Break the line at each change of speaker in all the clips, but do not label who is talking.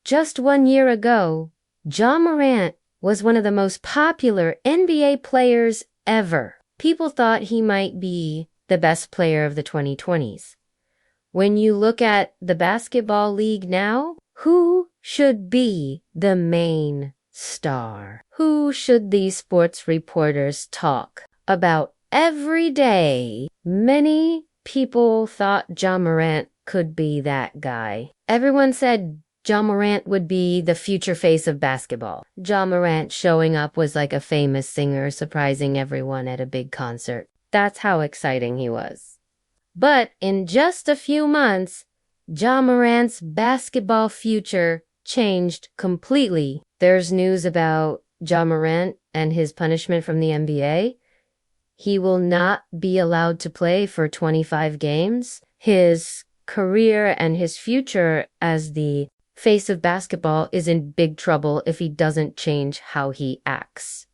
Just 1 year ago, Ja Morant was one of the most popular NBA players ever. People thought he might be the best player of the 2020s. When you look at the basketball league now, who should be the main star? Who should these sports reporters talk about every day? Many people thought Ja Morant could be that guy. Everyone said Ja Morant would be the future face of basketball. Ja Morant showing up was like a famous singer surprising everyone at a big concert. That's how exciting he was. But in just a few months, Ja Morant's basketball future changed completely. There's news about Ja Morant and his punishment from the NBA. He will not be allowed to play for 25 games. His career and his future as the face of basketball is in big trouble if he doesn't change how he acts.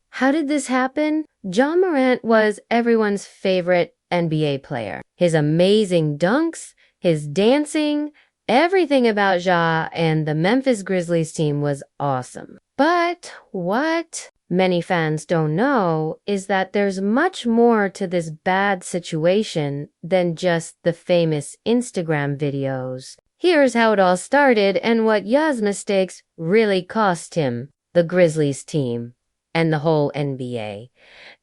How did this happen? Ja Morant was everyone's favorite NBA player. His amazing dunks, his dancing, everything about Ja and the Memphis Grizzlies team was awesome. But what many fans don't know is that there's much more to this bad situation than just the famous Instagram videos. Here's how it all started and what Ya's mistakes really cost him, the Grizzlies team, and the whole NBA.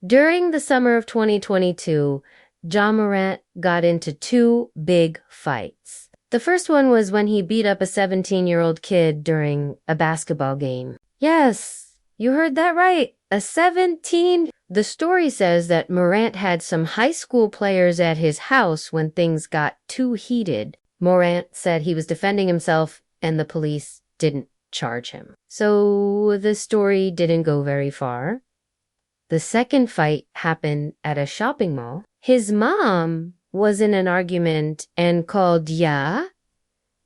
During the summer of 2022, Ja Morant got into two big fights. The first one was when he beat up a 17-year-old kid during a basketball game. Yes, you heard that right. A 17. The story says that Morant had some high school players at his house when things got too heated. Morant said he was defending himself and the police didn't charge him. So the story didn't go very far. The second fight happened at a shopping mall. His mom was in an argument and called Ya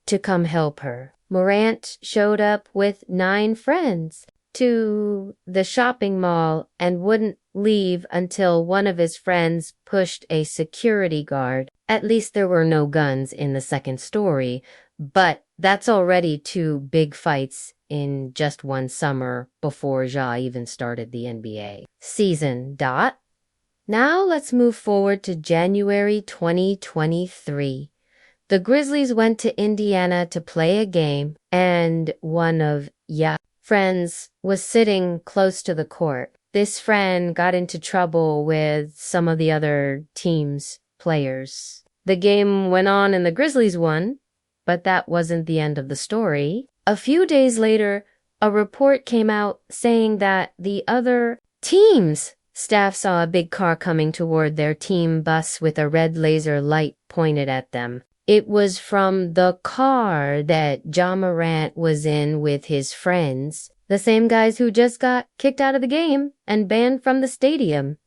to come help her. Morant showed up with 9 friends to the shopping mall and wouldn't leave until one of his friends pushed a security guard. At least there were no guns in the second story, but that's already 2 big fights in just one summer before Ja even started the NBA season. Now let's move forward to January 2023. The Grizzlies went to Indiana to play a game, and one of Ya's friends was sitting close to the court. This friend got into trouble with some of the other team's players. The game went on and the Grizzlies won, but that wasn't the end of the story. A few days later, a report came out saying that the other team's staff saw a big car coming toward their team bus with a red laser light pointed at them. It was from the car that Ja Morant was in with his friends, the same guys who just got kicked out of the game and banned from the stadium.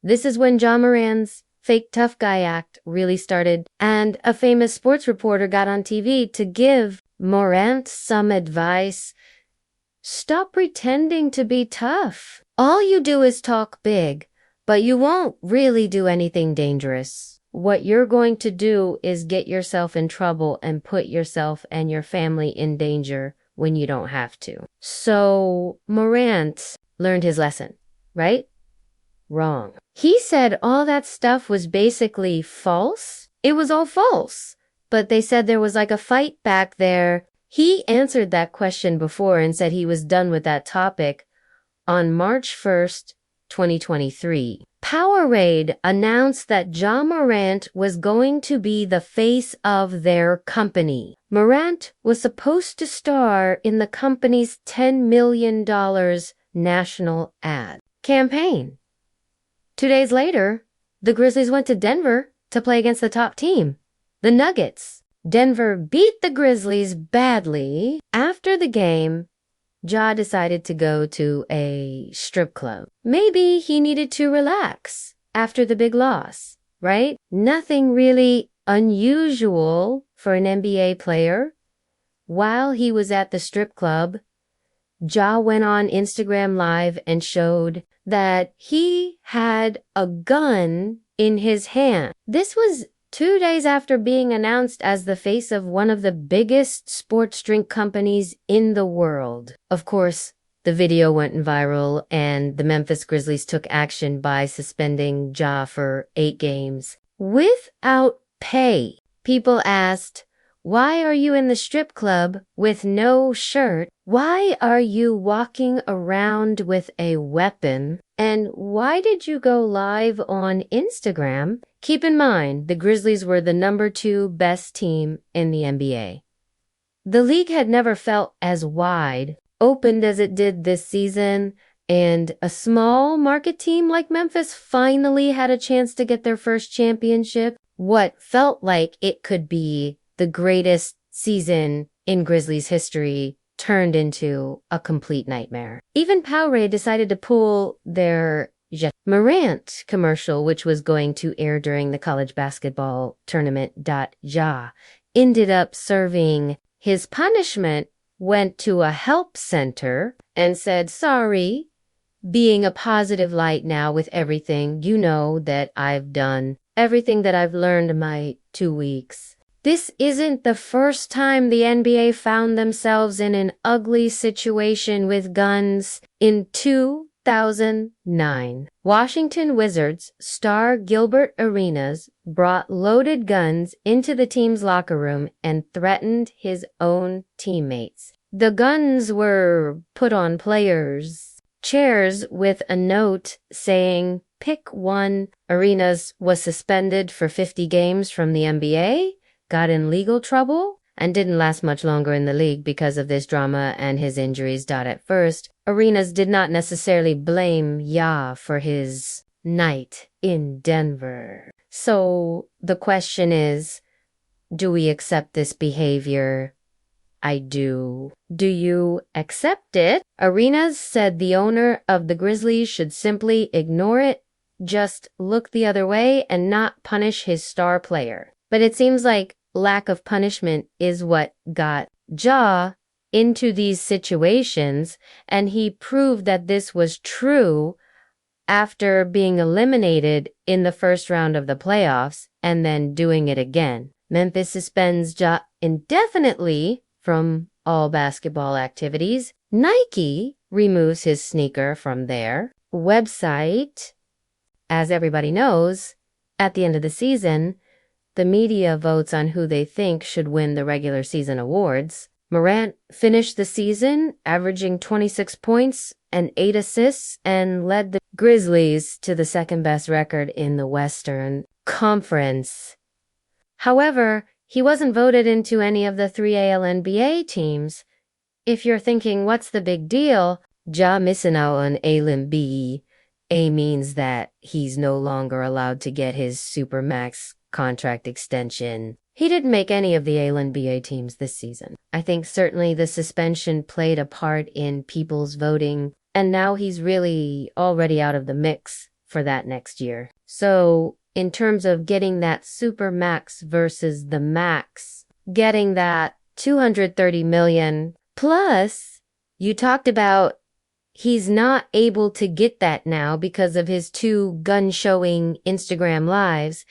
This is when Ja Morant's fake tough guy act really started, and a famous sports reporter got on TV to give Morant some advice. Stop pretending to be tough. All you do is talk big, but you won't really do anything dangerous. What you're going to do is get yourself in trouble and put yourself and your family in danger when you don't have to. So Morant learned his lesson, right? Wrong. He said all that stuff was basically false. It was all false. But they said there was like a fight back there. He answered that question before and said he was done with that topic on March 1st, 2023. Powerade announced that Ja Morant was going to be the face of their company. Morant was supposed to star in the company's $10 million national ad campaign. 2 days later, the Grizzlies went to Denver to play against the top team, the Nuggets. Denver beat the Grizzlies badly. After the game, Ja decided to go to a strip club. Maybe he needed to relax after the big loss, right? Nothing really unusual for an NBA player. While he was at the strip club, Ja went on Instagram Live and showed that he had a gun in his hand. This was 2 days after being announced as the face of one of the biggest sports drink companies in the world. Of course, the video went viral and the Memphis Grizzlies took action by suspending Ja for 8 games without pay. People asked, "Why are you in the strip club with no shirt? Why are you walking around with a weapon? And why did you go live on Instagram?" Keep in mind, the Grizzlies were the number 2 best team in the NBA. The league had never felt as wide opened as it did this season, and a small market team like Memphis finally had a chance to get their first championship. What felt like it could be the greatest season in Grizzlies history turned into a complete nightmare. Even Powerade decided to pull their Morant commercial, which was going to air during the college basketball tournament. Ja ended up serving his punishment, went to a help center and said, "Sorry, being a positive light now with everything, you know that I've done, everything that I've learned in my 2 weeks." This isn't the first time the NBA found themselves in an ugly situation with guns. In 2009, Washington Wizards star Gilbert Arenas brought loaded guns into the team's locker room and threatened his own teammates. The guns were put on players' chairs with a note saying, "Pick one." Arenas was suspended for 50 games from the NBA, got in legal trouble, and didn't last much longer in the league because of this drama and his injuries. At first, Arenas did not necessarily blame Ja for his night in Denver. So the question is, do we accept this behavior? I do. Do you accept it? Arenas said the owner of the Grizzlies should simply ignore it, just look the other way and not punish his star player. But it seems like lack of punishment is what got Ja into these situations, and he proved that this was true after being eliminated in the first round of the playoffs and then doing it again. Memphis suspends Ja indefinitely from all basketball activities. Nike removes his sneaker from their website. As everybody knows, at the end of the season, the media votes on who they think should win the regular season awards. Morant finished the season averaging 26 points and 8 assists and led the Grizzlies to the second best record in the Western Conference. However, he wasn't voted into any of the 3 NBA teams. If you're thinking, what's the big deal? Ja missing out on A means that he's no longer allowed to get his Supermax contract extension. He didn't make any of the NBA teams this season. I think certainly the suspension played a part in people's voting, and now he's really already out of the mix for that next year. So in terms of getting that Supermax versus the max, getting that $230 million plus, you talked about he's not able to get that now because of his 2 gun-showing Instagram lives.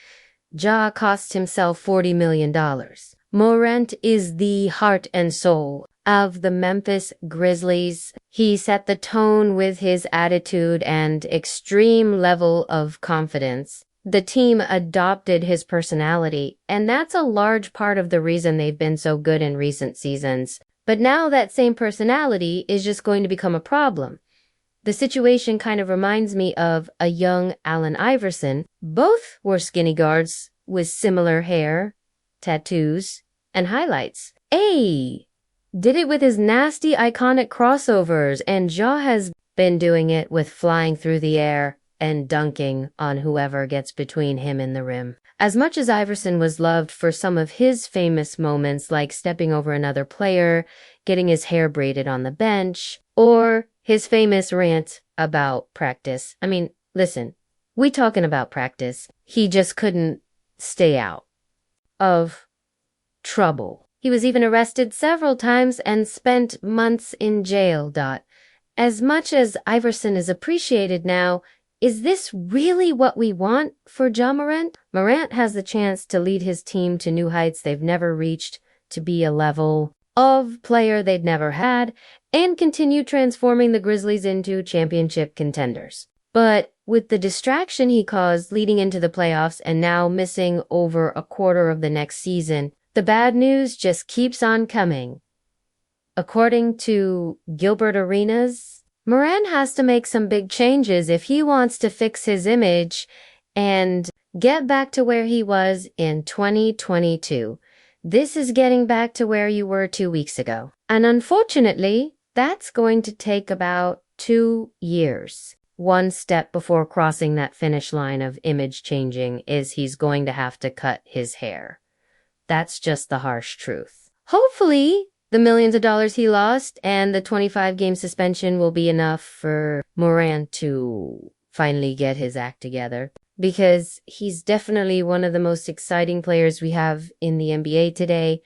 Ja cost himself $40 million. Morant is the heart and soul of the Memphis Grizzlies. He set the tone with his attitude and extreme level of confidence. The team adopted his personality, and that's a large part of the reason they've been so good in recent seasons. But now that same personality is just going to become a problem. The situation kind of reminds me of a young Allen Iverson. Both were skinny guards with similar hair, tattoos, and highlights. A did it with his nasty, iconic crossovers, and Ja has been doing it with flying through the air and dunking on whoever gets between him and the rim. As much as Iverson was loved for some of his famous moments, like stepping over another player, getting his hair braided on the bench, or his famous rant about practice. I mean, listen, we talking about practice. He just couldn't stay out of trouble. He was even arrested several times and spent months in jail. As much as Iverson is appreciated now, Is this really what we want for Ja Morant? Morant has the chance to lead his team to new heights they've never reached, to be a level of player they'd never had, and continue transforming the Grizzlies into championship contenders. But with the distraction he caused leading into the playoffs and now missing over a quarter of the next season, the bad news just keeps on coming. According to Gilbert Arenas, Morant has to make some big changes if he wants to fix his image and get back to where he was in 2022. This is getting back to where you were 2 weeks ago. And unfortunately, that's going to take about 2 years. One step before crossing that finish line of image changing is he's going to have to cut his hair. That's just the harsh truth. Hopefully, the millions of dollars he lost and the 25-game suspension will be enough for Morant to finally get his act together, because he's definitely one of the most exciting players we have in the NBA today.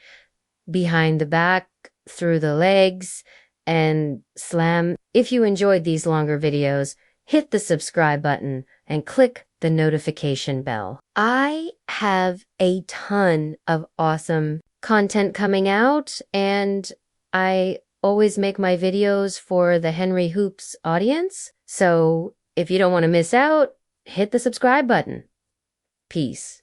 Behind the back, through the legs, and slam. If you enjoyed these longer videos, hit the subscribe button and click the notification bell. I have a ton of awesome content coming out, and I always make my videos for the Henry Hoops audience. So if you don't want to miss out, hit the subscribe button. Peace.